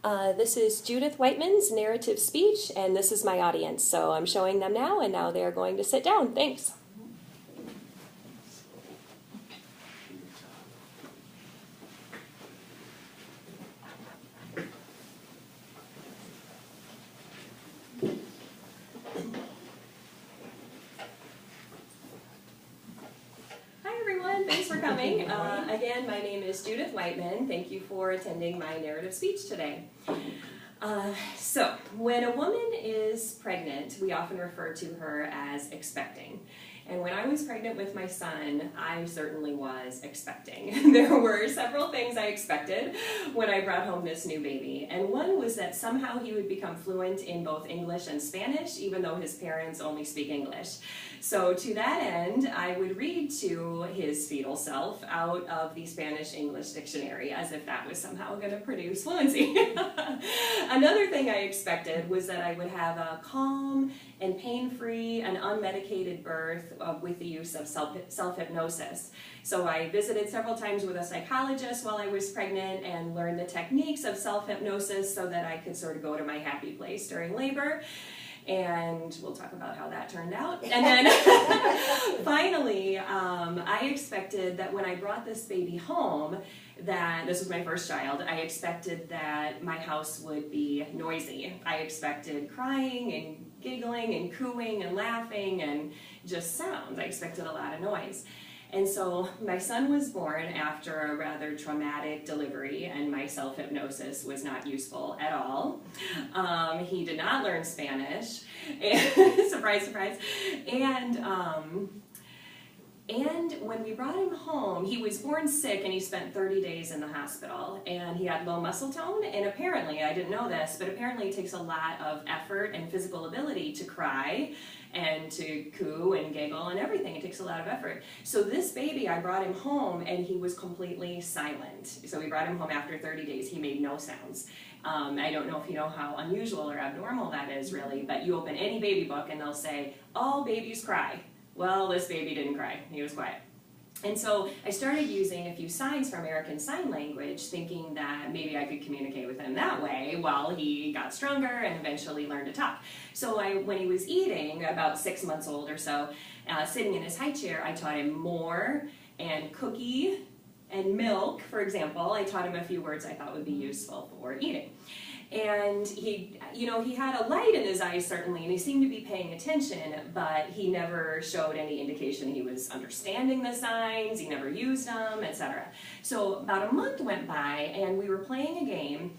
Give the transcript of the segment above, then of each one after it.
This is Judith Wightman's narrative speech, and this is my audience. So I'm showing them now, and now they're going to sit down. Thanks. Thanks for coming. Again, my name is Judith Wightman. Thank you for attending my narrative speech today. So, when a woman is pregnant, we often refer to her as expecting. And when I was pregnant with my son, I certainly was expecting. There were several things I expected when I brought home this new baby. And one was that somehow he would become fluent in both English and Spanish, even though his parents only speak English. So to that end, I would read to his fetal self out of the Spanish-English dictionary, as if that was somehow going to produce fluency. Another thing I expected was that I would have a calm and pain-free and unmedicated birth with the use of self-hypnosis. So I visited several times with a psychologist while I was pregnant and learned the techniques of self-hypnosis so that I could sort of go to my happy place during labor. And we'll talk about how that turned out. And then finally, I expected that when I brought this baby home, that this was my first child, I expected that my house would be noisy. I expected crying and giggling and cooing and laughing and just sounds. I expected a lot of noise. And so my son was born after a rather traumatic delivery, and my self-hypnosis was not useful at all. He did not learn Spanish, and, surprise, surprise, and when we brought him home, he was born sick and he spent 30 days in the hospital, and he had low muscle tone, and apparently, I didn't know this, but apparently it takes a lot of effort and physical ability to cry and to coo and giggle and everything. It takes a lot of effort. So this baby, I brought him home and he was completely silent. So we brought him home after 30 days. He made no sounds. I don't know if you know how unusual or abnormal that is really, but you open any baby book and they'll say, all babies cry. Well, this baby didn't cry. He was quiet. And so I started using a few signs for American Sign Language, thinking that maybe I could communicate with him that way while he got stronger and eventually learned to talk. So when he was eating, about 6 months old or so, sitting in his high chair, I taught him more and cookie and milk, for example. I taught him a few words I thought would be useful for eating. And he had a light in his eyes, certainly, and he seemed to be paying attention, but he never showed any indication he was understanding the signs, he never used them, etc. So about a month went by, and we were playing a game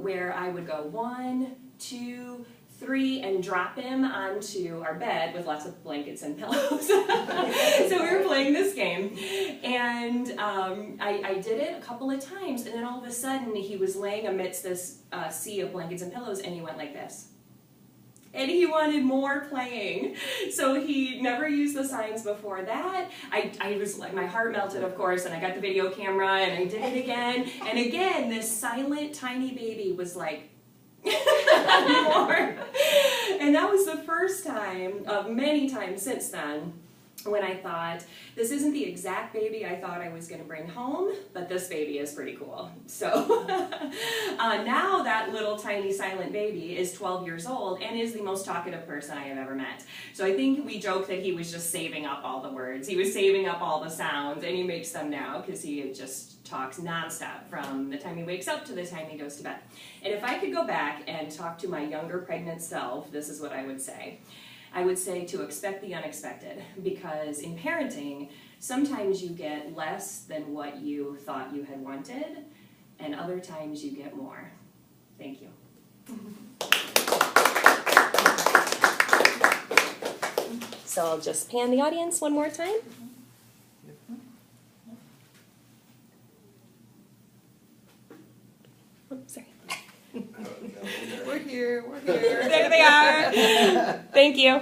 where I would go 1, 2, 3, and drop him onto our bed with lots of blankets and pillows. So we were playing this game, and I did it a couple of times, and then all of a sudden he was laying amidst this sea of blankets and pillows, and he went like this. And he wanted more playing. So he never used the signs before that. I was like, my heart melted, of course, and I got the video camera, and I did it again. And again, this silent, tiny baby was like, more. And that was the first time of many times since then when I thought, this isn't the exact baby I thought I was going to bring home, but this baby is pretty cool. So now that little tiny silent baby is 12 years old and is the most talkative person I have ever met. So I think we joke that he was just saving up all the words. He was saving up all the sounds, and he makes them now because he just talks nonstop from the time he wakes up to the time he goes to bed. And if I could go back and talk to my younger pregnant self, this is what I would say. I would say to expect the unexpected, because in parenting, sometimes you get less than what you thought you had wanted, and other times you get more. Thank you. So I'll just pan the audience one more time. Oh, sorry. We're here. There they are. Thank you.